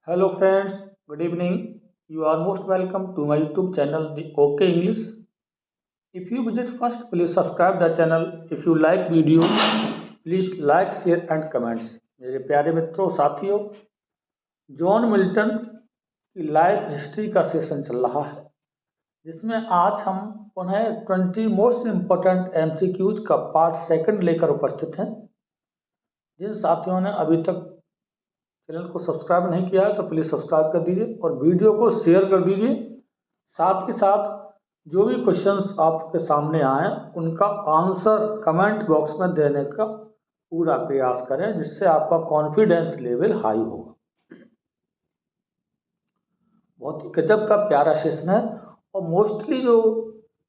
Hello friends, good evening. You are most welcome to my YouTube channel The OK English. If you visit first, please subscribe the channel. If you like video, please like, share and comments. मेरे प्यारे मित्रों साथियों, John Milton की life history का session चल रहा है जिसमें आज हम पुनः 20 मोस्ट इम्पोर्टेंट MCQs का पार्ट सेकंड लेकर उपस्थित हैं। जिन साथियों ने अभी तक चैनल को सब्सक्राइब नहीं किया है तो प्लीज़ सब्सक्राइब कर दीजिए और वीडियो को शेयर कर दीजिए। साथ ही साथ जो भी क्वेश्चंस आपके सामने आए उनका आंसर कमेंट बॉक्स में देने का पूरा प्रयास करें जिससे आपका कॉन्फिडेंस लेवल हाई होगा। बहुत ही गजब का प्यारा सेशन है और मोस्टली जो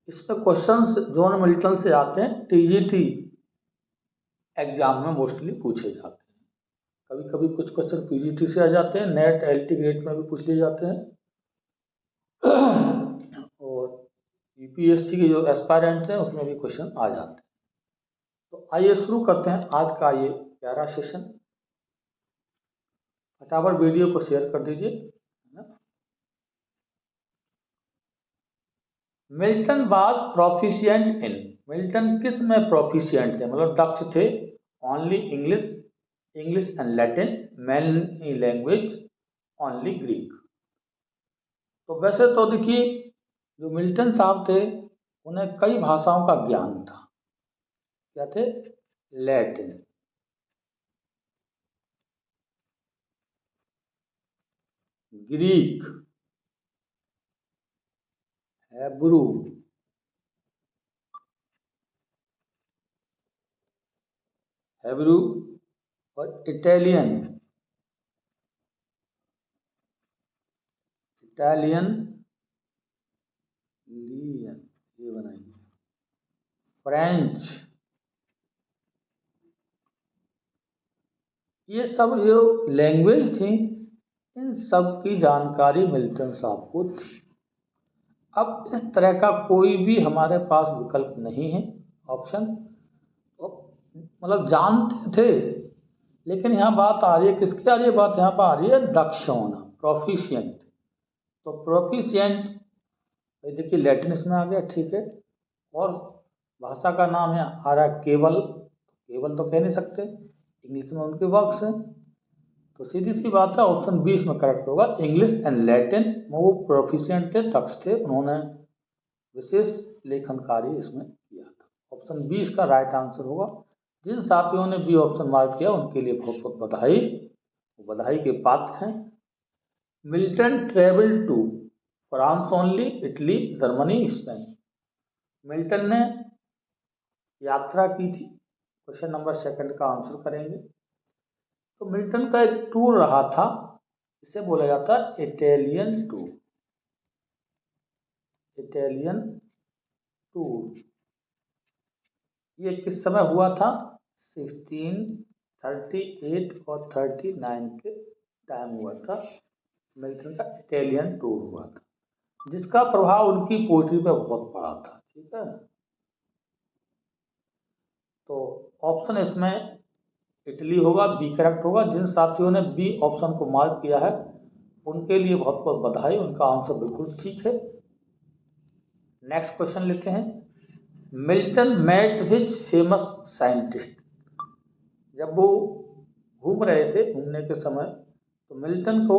इसमें क्वेश्चंस जॉन मिल्टन से आते हैं TGT एग्जाम में मोस्टली पूछे जाते हैं। कभी कभी कुछ क्वेश्चन PGT से आ जाते हैं, नेट LT ग्रेड में भी पूछ लिए जाते हैं और UPSC के जो एस्पायरेंट्स हैं उसमें भी क्वेश्चन आ जाते हैं। तो आइए शुरू करते हैं आज का ये प्यारा सेशन। फटाफट वीडियो को शेयर कर दीजिए। Milton was proficient in, Milton किस में प्रोफिशिएंट थे, मतलब दक्ष थे? Only English and Latin, many language, only Greek. तो वैसे तो देखिए जो मिल्टन साहब थे उन्हें कई भाषाओं का ज्ञान था। क्या थे? लैटिन, ग्रीक, हेब्रू, और इटालियन ये बनाएंगे, फ्रेंच, ये सब जो लैंग्वेज थी इन सब की जानकारी मिल्टन साहब को थी। अब इस तरह का कोई भी हमारे पास विकल्प नहीं है ऑप्शन, मतलब जानते थे लेकिन यहाँ बात आ रही है किसकी आ रही है? बात यहाँ पर आ रही है दक्ष होना, प्रोफिशिएंट। तो प्रोफिशिएंट देखिए लैटिन इसमें आ गया, ठीक है। और भाषा का नाम है आ रहा है केवल तो कह नहीं सकते, इंग्लिश में उनके वर्क्स हैं। तो सीधी सी बात है ऑप्शन 20 में करेक्ट होगा। इंग्लिश एंड लैटिन में वो प्रोफिशिएंट थे, दक्ष थे, उन्होंने विशेष लेखन कार्य इसमें किया था। ऑप्शन 20 का राइट आंसर होगा। जिन साथियों ने बी ऑप्शन मार्क किया उनके लिए बहुत बहुत बधाई के पात्र हैं। Milton travel to France only, Italy, Germany, Spain. Milton ने यात्रा की थी, क्वेश्चन नंबर सेकंड का आंसर करेंगे। तो मिल्टन का एक टूर रहा था, इसे बोला जाता है इटालियन टूर। ये किस समय हुआ था? 1638 और 39 के टाइम हुआ था। मिल्टन का इटालियन टूर हुआ था जिसका प्रभाव उनकी पोइट्री पे बहुत पड़ा था, ठीक है। तो ऑप्शन इसमें इटली होगा, बी करेक्ट होगा। जिन साथियों ने बी ऑप्शन को मार्क किया है उनके लिए बहुत बहुत बधाई, उनका आंसर बिल्कुल ठीक है। नेक्स्ट क्वेश्चन लेते हैं। Milton met which famous scientist, जब वो घूम रहे थे घूमने के समय तो मिल्टन को,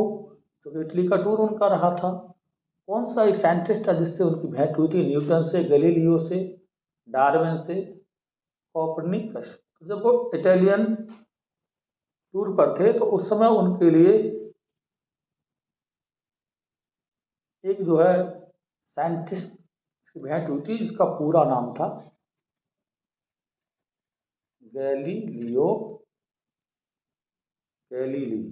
क्योंकि इटली का टूर उनका रहा था, कौन सा एक साइंटिस्ट था जिससे उनकी भेंट हुई थी? न्यूटन से, गैलीलियो से, डार्विन से, कोपरनिकस। जब वो इटालियन टूर पर थे तो उस समय उनके लिए एक जो है साइंटिस्ट की भेंट हुई थी जिसका पूरा नाम था गैलीलियो गैलीली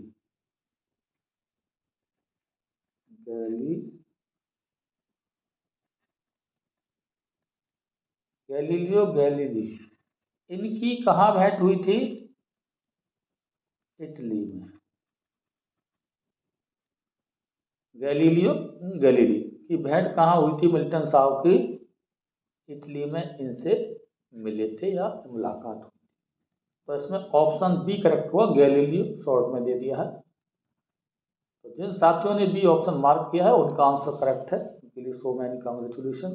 गैलीलियो गैलीली। इनकी कहाँ भेंट हुई थी? इटली में। गैलीलियो गैलीली की भेंट कहाँ हुई थी? मिल्टन साहब की इटली में इनसे मिले थे या मुलाकात हुई। तो इसमें ऑप्शन बी करेक्ट हुआ, गैलीलियो शॉर्ट में दे दिया है। तो जिन साथियों ने बी ऑप्शन मार्क किया है उनका आंसर करेक्ट है, उनके लिए सो मैनी कांग्रेचुलेशन।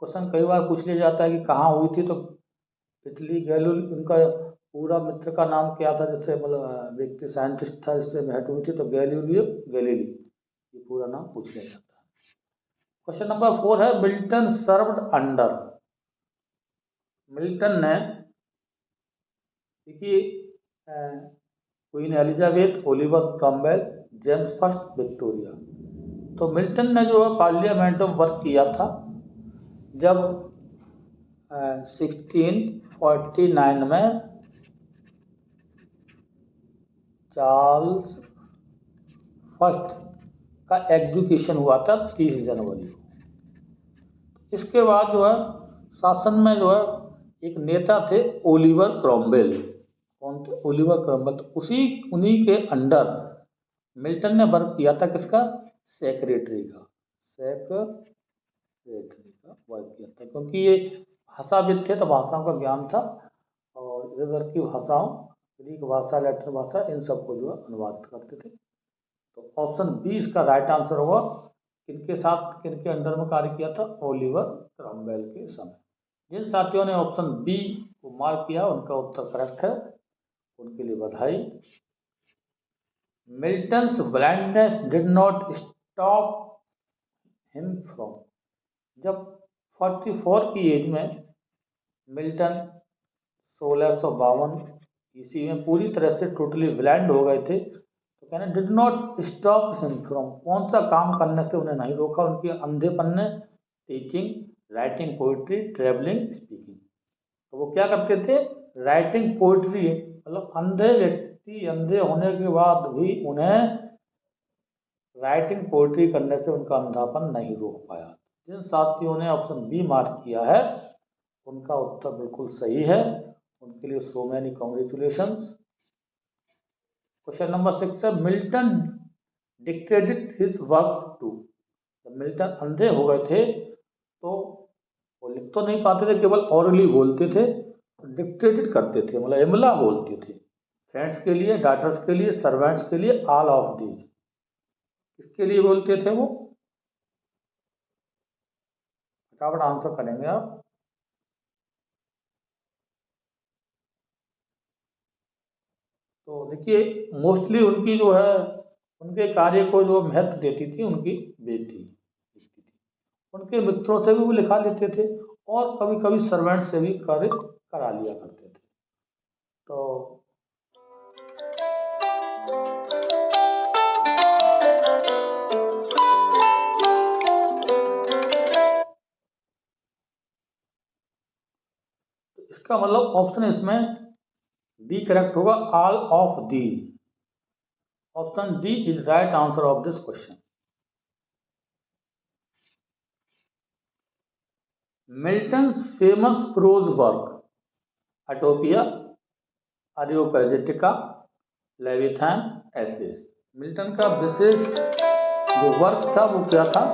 क्वेश्चन कई बार पूछ लिया जाता है कि कहाँ हुई थी, तो इटली गैलीलियो, उनका पूरा मित्र का नाम क्या था, जिससे मतलब व्यक्ति साइंटिस्ट था जिससे भेंट हुई थी, तो गैलीलियो गैलीली, ये पूरा नाम पूछ लिया जाता है। क्वेश्चन नंबर 4 है मिल्टन सर्व्ड अंडर। मिल्टन ने, देखिए, queen Elizabeth, Oliver Cromwell, James first, Victoria. तो मिल्टन ने जो है पार्लियामेंट में वर्क किया था जब 1649 में चार्ल्स फर्स्ट का एग्जीक्यूशन हुआ था 30 जनवरी को। इसके बाद जो है शासन में जो है एक नेता थे ओलिवर क्रॉमवेल। कौन थे? Oliver Cromwell. तो उन्हीं के अंडर मिल्टन ने वर्क किया था, किसका? सेक्रेटरी का वर्क किया था, क्योंकि ये भाषाविद थे तो भाषाओं का ज्ञान था, और इधर उधर की भाषाओं, ग्रीक भाषा, लैटिन भाषा, इन सबको जो है अनुवादित करते थे। तो ऑप्शन बी इसका राइट आंसर होगा। किनके साथ, किनके अंडर में कार्य किया था? ओलिवर क्रॉमवेल के समय। जिन साथियों ने ऑप्शन बी को मार्क किया उनका उत्तर करेक्ट है, उनके लिए बधाई। Milton's blindness did not stop him from. जब 44 की एज में मिल्टन 1652 ईस्वी में पूरी तरह से टोटली ब्लाइंड हो गए थे, तो कहना did not stop him from, कौन सा काम करने से उन्हें नहीं रोका उनके अंधेपन ने? Teaching, writing poetry, travelling, speaking. तो वो क्या करते थे? राइटिंग पोइट्री, मतलब अंधे व्यक्ति अंधे होने के बाद भी उन्हें राइटिंग पोइट्री करने से उनका अंधापन नहीं रोक पाया। जिन साथियों ने ऑप्शन बी मार्क किया है उनका उत्तर बिल्कुल सही है, उनके लिए so many congratulations. Question number 6 है Milton dictated his work to. जब मिल्टन अंधे हो गए थे तो वो लिख तो नहीं पाते थे, केवल ऑरली बोलते थे, डिक्टेटेड करते थे, मतलब इमला बोलते थे। फ्रेंड्स के लिए, डॉटर्स के लिए, सर्वेंट्स के लिए, ऑल ऑफ दीज। किसके लिए बोलते थे वो? फटाफट आंसर करेंगे आप। तो देखिए, मोस्टली उनकी जो है, उनके कार्य को जो महत्व देती थी उनकी बेटी लिखती थी। उनके मित्रों से भी वो लिखा लेते थे, और कभी कभी सर्वेंट से भी कार्य करा लिया करते थे। तो इसका मतलब ऑप्शन इसमें डी करेक्ट होगा, all of the. Option D is right answer of this question. Milton's famous prose work Utopia, Areopagitica, Leviathan, essays. Milton का विशेष जो वर्क था वो क्या था?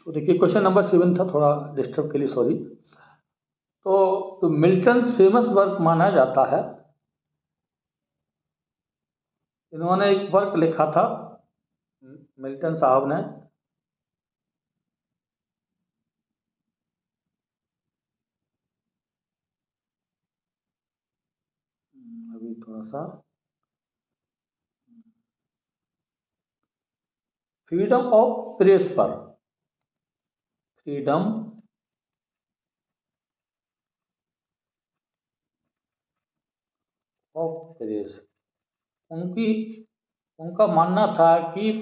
तो देखिए क्वेश्चन नंबर 7 था, थोड़ा डिस्टर्ब के लिए सॉरी। तो मिल्टन्स फेमस वर्क माना जाता है, इन्होंने एक वर्क लिखा था मिल्टन साहब ने, अभी थोड़ा सा, फ्रीडम ऑफ प्रेस पर, फ्रीडम ऑफ प्रेस। उनकी उनका मानना था कि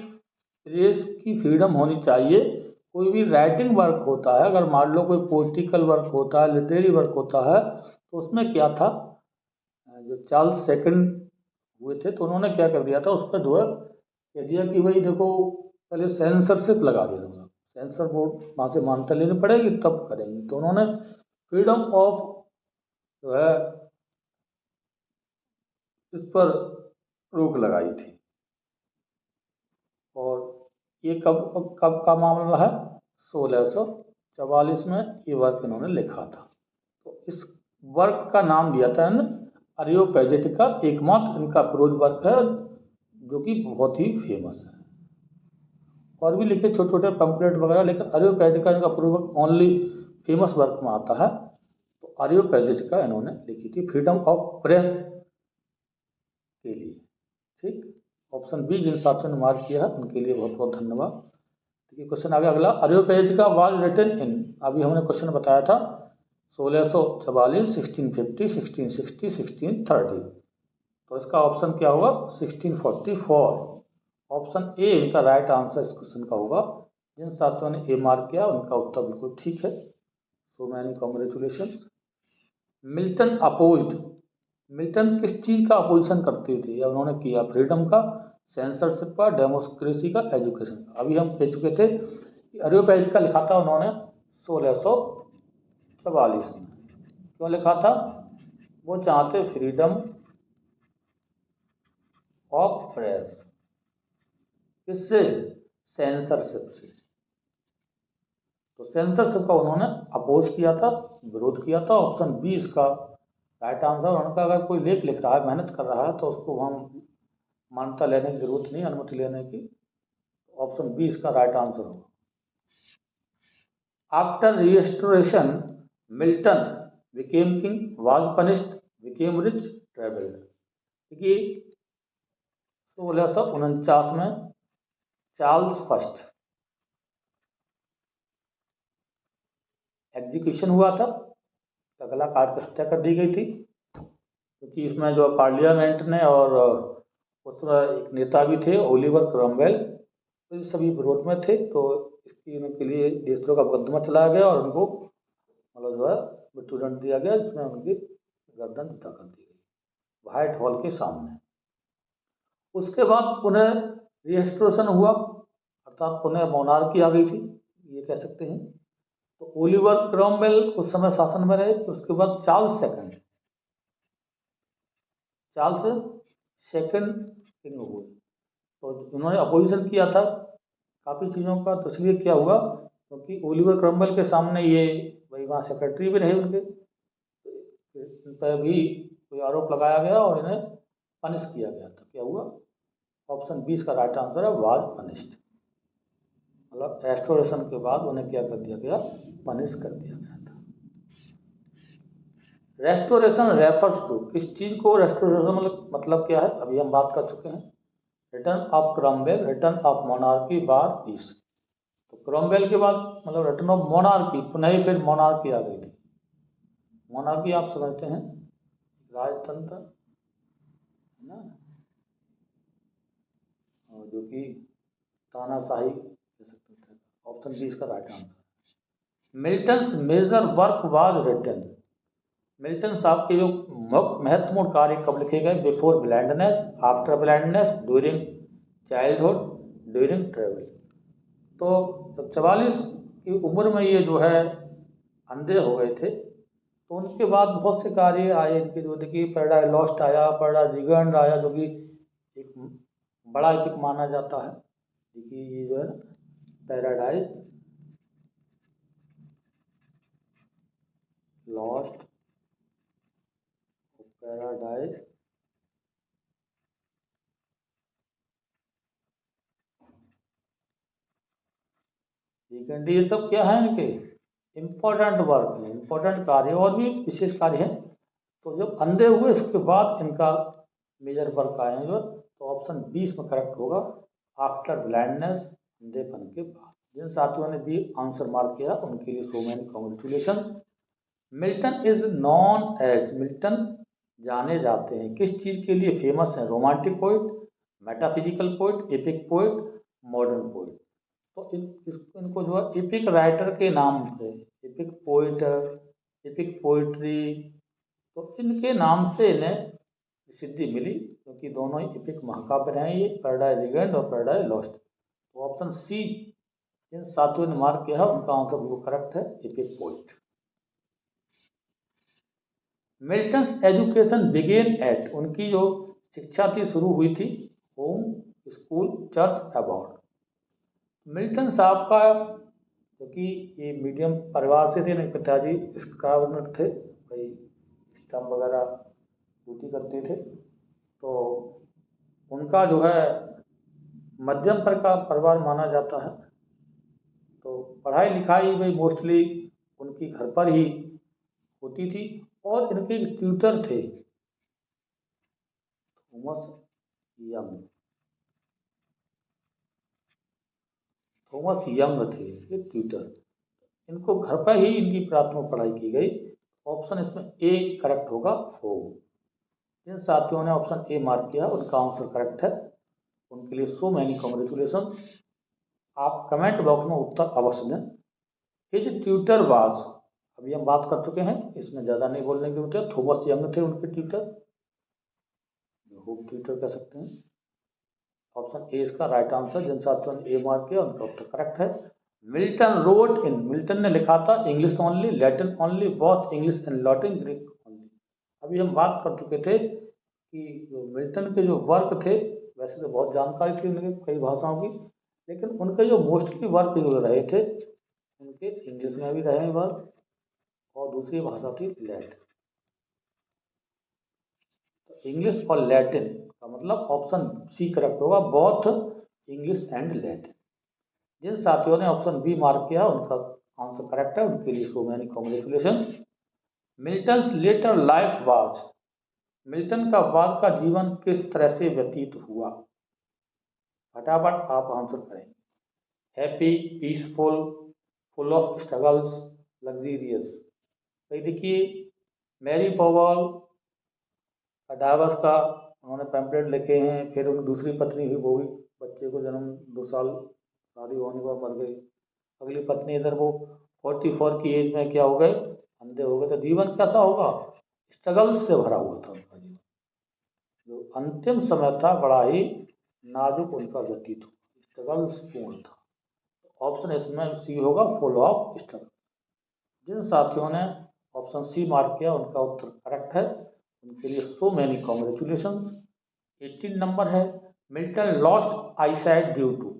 प्रेस की फ्रीडम होनी चाहिए। कोई भी राइटिंग वर्क होता है, अगर मान लो कोई पॉलिटिकल वर्क होता है, लिटरेरी वर्क होता है, तो उसमें क्या था, जो चार्ल्स सेकंड हुए थे तो उन्होंने क्या कर दिया था, उस पर जो है कह दिया कि भाई देखो पहले सेंसरशिप लगा दिया, मतलब सेंसर बोर्ड वहाँ से मान्यता लेनी पड़ेगी तब करेंगे। तो उन्होंने फ्रीडम ऑफ जो है इस पर रोक लगाई थी। और ये कब कब का मामला है, 1644 में ये वर्क इन्होंने लिखा था। तो इस वर्क का नाम दिया था अरियोपैजिटिका, एकमात्र इनका प्रोज वर्क है जो कि बहुत ही फेमस है। और भी लिखे छोटे छोटे पंपलेट वगैरह, लेकिन अरियोपैजिटिका इनका prose work only famous work में आता है। तो अरियोपैजिटिका इन्होंने लिखी थी फ्रीडम ऑफ प्रेस के लिए। ठीक, ऑप्शन बी जिन साथियों ने मार्क किया है उनके लिए बहुत बहुत धन्यवाद। ठीक है, क्वेश्चन आगे अगला, अरियोपैजिटिका वाज रिटन इन, अभी हमने क्वेश्चन बताया था 1644, 1650, 1660, 1630। तो इसका ऑप्शन क्या होगा, 1644। ऑप्शन ए इनका राइट आंसर इस क्वेश्चन का होगा। जिन छात्रों ने ए मार्क किया उनका उत्तर बिल्कुल ठीक है, सो many congratulation. Milton opposed, Milton किस चीज़ का अपोजिशन करते थे या उन्होंने किया, फ्रीडम का, सेंसरशिप का, डेमोक्रेसी का, एजुकेशन का। अभी हम कह चुके थे कि अरियोपैजिटिका का लिखा था उन्होंने 1644 में। क्यों लिखा था, वो चाहते फ्रीडम ऑफ प्रेस, किससे, सेंसरशिप से। तो सेंसरशिप का उन्होंने अपोज किया था, विरोध किया था। ऑप्शन बी इसका राइट आंसर। उनका अगर कोई लेख लिख रहा है, मेहनत कर रहा है, तो उसको हम मान्यता लेने की जरूरत नहीं, अनुमति लेने की। ऑप्शन बी इसका राइट आंसर होगा। After restoration Milton became king, was punished, became rich, travelled. देखिए 1649 में चार्ल्स फर्स्ट एग्जीक्यूशन हुआ था, गला काट कर हत्या कर दी गई थी, क्योंकि इसमें जो पार्लियामेंट ने और उसमें एक नेता भी थे ओलिवर क्रॉमवेल, तो सभी विरोध में थे। तो इसकी उनके लिए देशद्रोह का मुकदमा चलाया गया और उनको मतलब जो है मृत्युदंड दिया गया, जिसमें उनकी गर्दन जुदा कर दी गई व्हाइट हॉल के सामने। उसके बाद पुनः रिस्टोरेशन हुआ, अर्थात पुनः मोनार्की आ गई थी, ये कह सकते हैं। तो ओलिवर क्रॉमवेल उस समय शासन में रहे। तो उसके बाद चार्ल्स सेकंड किंग हुए। तो उन्होंने अपोजिशन किया था काफ़ी चीज़ों का। तो इसलिए क्या हुआ, क्योंकि ओलिवर क्रॉमवेल के सामने ये भाई वहाँ सेक्रेटरी भी रहे उनके, इन पर भी कोई आरोप लगाया गया और इन्हें पनिश किया गया था। क्या हुआ, ऑप्शन बी इसका राइट आंसर है, वाज पनिश्ड। मतलब रेस्टोरेशन के बाद उन्हें क्या कर दिया गया, पनिश कर दिया गया था। रेस्टोरेशन रेफर्स टू, किस चीज़ को रेस्टोरेशन मतलब क्या है, अभी हम बात कर चुके हैं। Return of Cromwell, return of monarchy, बार पीस। तो क्रॉमवेल के बाद मतलब रिटर्न ऑफ मोनार्की, पुनः ही फिर मोनार्की आ गई थी। मोनार्की आप समझते हैं, राजतंत्र है ना, और जो कि तानाशाही कह सकते थे। ऑप्शन बी इसका right answer. Milton's major work was written, Milton साहब के जो महत्वपूर्ण कार्य कब लिखे गए, before blindness, after blindness, during childhood, during travel. तो जब 44 की उम्र में ये जो है अंधे हो गए थे, तो उनके बाद बहुत से कार्य आए इनके, जो देखिए पैराडाइज लॉस्ट आया, पैराडाइज रिगर्न्ड आया, जो कि एक बड़ा एपिक माना जाता है। देखिए ये जो है पैराडाइज लॉस्ट पैराडाइज वीकेंड, ये सब क्या है इनके इम्पोर्टेंट वर्क है, इम्पोर्टेंट कार्य और भी विशेष कार्य है। तो जब अंधे हुए इसके बाद इनका मेजर वर्क आएंगे, तो ऑप्शन 20 में करेक्ट होगा, आफ्टर ब्लाइंडनेस, अंधेपन के बाद। जिन साथियों ने भी आंसर मार्क किया उनके लिए so many congratulation. Milton is known as, Milton जाने जाते हैं किस चीज़ के लिए फेमस है? Romantic poet, metaphysical poet, epic poet, modern poet. तो इनको जो है एपिक राइटर के नाम से, एपिक पोइट, एपिक पोइट्री, तो इनके नाम से इन्हें प्रसिद्धि मिली, क्योंकि दोनों ही एपिक महाकाव्य रहे हैं, ये पैराडाइज रीगेंड और पैराडाइज लॉस्ट। तो ऑप्शन सी जिन साथियों ने मार्क किया है उनका आंसर बिल्कुल करेक्ट है, epic poet. Milton's education began at, उनकी जो शिक्षा थी शुरू हुई थी home, school, church, about. Milton साहब का, क्योंकि ये मीडियम परिवार से थे, नहीं पिताजी स्काउट थे, भाई स्टम्प वगैरह ड्यूटी करते थे, तो उनका जो है मध्यम वर्ग का परिवार माना जाता है। तो पढ़ाई लिखाई में मोस्टली उनकी घर पर ही होती थी, और इनके एक ट्यूटर थे थॉमस यंग, थॉमस यंग थे ये ट्यूटर। इनको घर पर ही इनकी प्राथमिक पढ़ाई की गई। ऑप्शन इसमें ए करेक्ट होगा, होम। जिन साथियों ने ऑप्शन ए मार्क किया उनका आंसर करेक्ट है, उनके लिए सो मैनी कॉन्ग्रेचुलेशन। आप कमेंट बॉक्स में उत्तर अवश्य दें। हिज ट्यूटर वाज, अभी हम बात कर चुके हैं, इसमें ज़्यादा नहीं बोलने की जरूरत है। थॉमस यंग थे उनके ट्यूटर, होम ट्यूटर कह सकते हैं। ऑप्शन ए इसका राइट आंसर, जिन साथियों ने ए मार्क किया उनका उत्तर करेक्ट है। मिल्टन रोट इन, मिल्टन ने लिखा था English only, Latin only, both English and Latin, Greek only. अभी हम बात कर चुके थे कि जो मिल्टन के जो वर्क थे, वैसे तो बहुत जानकारी थी उनके कई भाषाओं की, लेकिन उनके जो मोस्टली वर्क जो रहे थे उनके इंग्लिश में भी रहे वर्क, और दूसरी भाषा थी लैटिन। तो इंग्लिश और लैटिन का मतलब ऑप्शन सी करेक्ट होगा, बोथ इंग्लिश एंड लैटिन। जिन साथियों ने ऑप्शन बी मार्क किया उनका आंसर करेक्ट है, उनके लिए so many congratulation. Milton's later life was, Milton का बाद का जीवन किस तरह से व्यतीत हुआ? फटाफट आप आंसर करेंगे। Happy, peaceful, full of struggles, luxurious. भाई देखिए, मैरी पॉवल का डाइवर्स का उन्होंने पैम्पलेट लिखे हैं, फिर उनकी दूसरी पत्नी हुई, वो भी बच्चे को जन्म 2 साल शादी होने के बाद मर गई। अगली पत्नी इधर वो 44 की एज में क्या हो गए, अंधे हो गए। तो जीवन कैसा होगा, स्ट्रगल्स से भरा हुआ था उनका जीवन। जो अंतिम समय था बड़ा ही नाजुक उनका व्यतीत हुआ, स्ट्रगल्स पूर्ण था। ऑप्शन इसमें सी होगा, फुल ऑफ स्ट्रगल। जिन साथियों ने ऑप्शन सी मार्क किया उनका उत्तर करेक्ट है, उनके लिए सो मैनी कॉन्ग्रेचुलेशन। 18 नंबर है, Milton lost eyesight due to,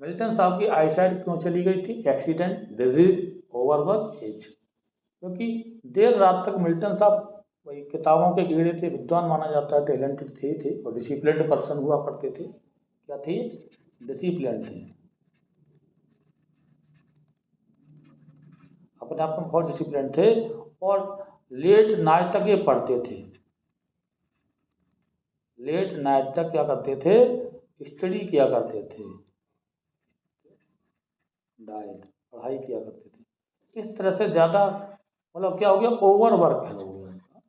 Milton साहब की आईसाइट क्यों चली गई थी? Accident, disease, overwork, age. क्योंकि देर रात तक मिल्टन साहब वही किताबों के कीड़े थे, विद्वान माना जाता है, टैलेंटेड थे और डिसिप्लिन्ड पर्सन हुआ करते थे। क्या थे? डिसिप्लिन थे, अपने आप में बहुत डिसिप्लिन थे, और लेट नाइट तक ये पढ़ते थे, लेट नाइट तक क्या करते थे? स्टडी किया करते थे, डाइट, पढ़ाई किया करते थे। इस तरह से ज़्यादा मतलब क्या हो गया, ओवर वर्क हो गया उनका,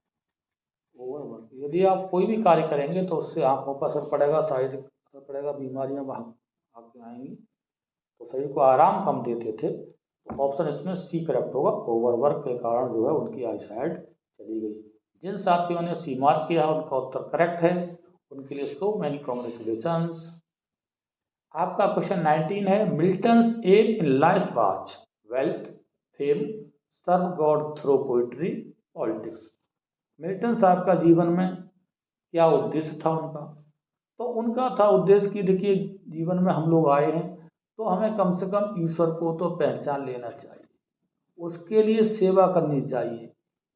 ओवर वर्क। यदि आप कोई भी कार्य करेंगे तो उससे आँखों पर असर पड़ेगा, शारीरिक असर पड़ेगा, बीमारियाँ आगे आएंगी, तो शरीर को आराम कम देते थे। तो ऑप्शन इसमें सी करेक्ट होगा, ओवरवर्क के कारण जो है उनकी आईसाइट चली गई। जिन साथियों ने सी मार्क किया उनका उत्तर करेक्ट है, उनके लिए सो मैनी कॉन्ग्रेचुलेशंस। आपका क्वेश्चन 19 है, Milton's aim in life was wealth, fame, serve God through poetry, politics. Milton साहब का जीवन में क्या उद्देश्य था उनका? तो उनका था उद्देश्य कि देखिए, जीवन में हम लोग आए हैं तो हमें कम से कम ईश्वर को तो पहचान लेना चाहिए, उसके लिए सेवा करनी चाहिए,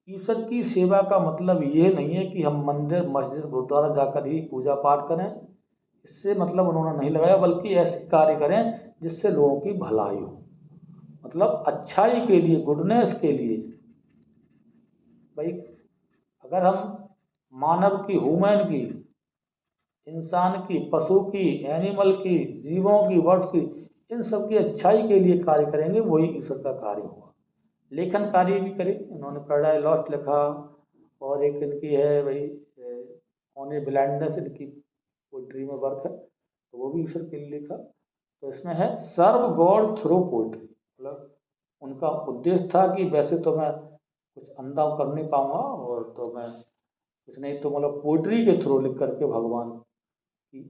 ईश्वर की सेवा का मतलब ये नहीं है कि हम मंदिर मस्जिद गुरुद्वारा जाकर ही पूजा पाठ करें, इससे मतलब उन्होंने नहीं लगाया, बल्कि ऐसे कार्य करें जिससे लोगों की भलाई हो, मतलब अच्छाई के लिए, गुडनेस के लिए। भाई अगर हम मानव की, ह्यूमन की, इंसान की, पशु की, एनिमल की, जीवों की, वर्ड्स की, इन सब की अच्छाई के लिए कार्य करेंगे, वही ईश्वर का कार्य होगा। लेखन कार्य भी करें, इन्होंने पैराडाइज लॉस्ट लिखा, और एक इनकी है भाई ऑन ए ब्लाइंडनेस, इनकी पोइट्री में वर्क है, तो वो भी ईश्वर के लिए लिखा। तो इसमें है सर्व गॉड थ्रू पोइट्री, मतलब उनका उद्देश्य था कि वैसे तो मैं कुछ अंदा कर नहीं पाऊंगा, और तो मैं कुछ नहीं तो मतलब पोइट्री के थ्रू लिख करके भगवान की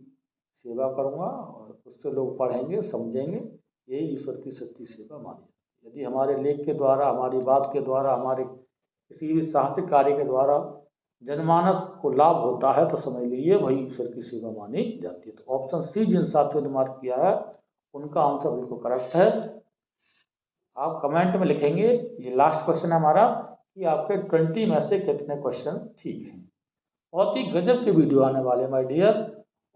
सेवा करूंगा, और उससे लोग पढ़ेंगे, समझेंगे, यही ईश्वर की सच्ची सेवा मानी। यदि हमारे लेख के द्वारा, हमारी बात के द्वारा, हमारे किसी भी साहसिक कार्य के द्वारा जनमानस को लाभ होता है, तो समझ लीजिए वही ईश्वर की सेवा मानी जाती है। तो ऑप्शन सी जिन साथियों ने मार्क किया है उनका आंसर बिल्कुल करेक्ट है। आप कमेंट में लिखेंगे, ये लास्ट क्वेश्चन है हमारा, कि आपके 20 में से कितने क्वेश्चन ठीक हैं। बहुत ही गजब के वीडियो आने वाले माय डियर,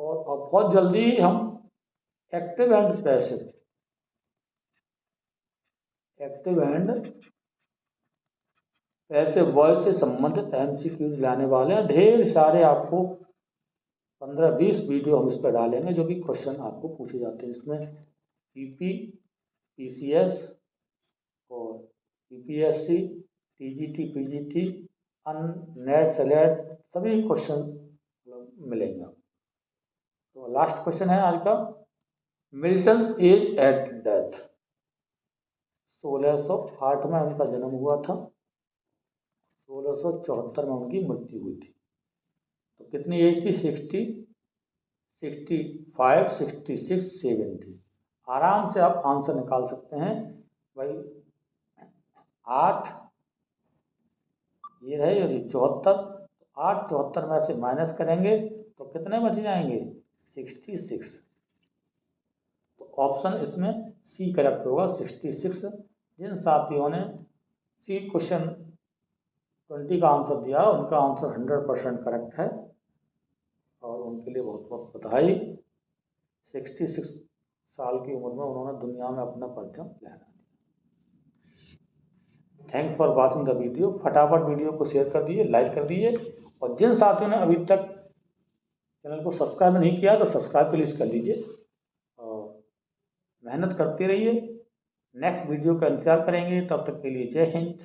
और अब बहुत जल्दी हम एक्टिव एंड पैसिव वॉइस से संबंधित एमसीक्यूज लाने वाले हैं। ढेर सारे आपको 15-20 वीडियो हम इस पर डालेंगे, जो कि क्वेश्चन आपको पूछे जाते हैं। इसमें पीपी, पीसीएस और UPSC, TGT, PGT, net select, सभी क्वेश्चन मिलेंगे। तो लास्ट क्वेश्चन है आज का, मिल्टन्स एज एट डेथ। 1608 में उनका जन्म हुआ था, 1674 में उनकी मृत्यु हुई थी। तो कितनी एज थी? 60, 65, 66, 70। आराम से आप आंसर निकाल सकते हैं भाई। 8 ये रहे, और 74, 8 74 में से माइनस करेंगे तो कितने बच जाएंगे? 66। तो ऑप्शन इसमें सी करेक्ट होगा, 66। जिन साथियों ने सी क्वेश्चन 20 का आंसर दिया, उनका आंसर 100% करेक्ट है, और उनके लिए बहुत बहुत बधाई। 66 साल की उम्र में उन्होंने दुनिया में अपना परचम लहरा दिया। Thanks for watching the video. फटाफट वीडियो को शेयर कर दीजिए, लाइक कर दीजिए, और जिन साथियों ने अभी तक चैनल को सब्सक्राइब नहीं किया तो सब्सक्राइब प्लीज़ कर लीजिए, और मेहनत करते रहिए। नेक्स्ट वीडियो का इंतजार करेंगे, तब तक के लिए जय हिंद।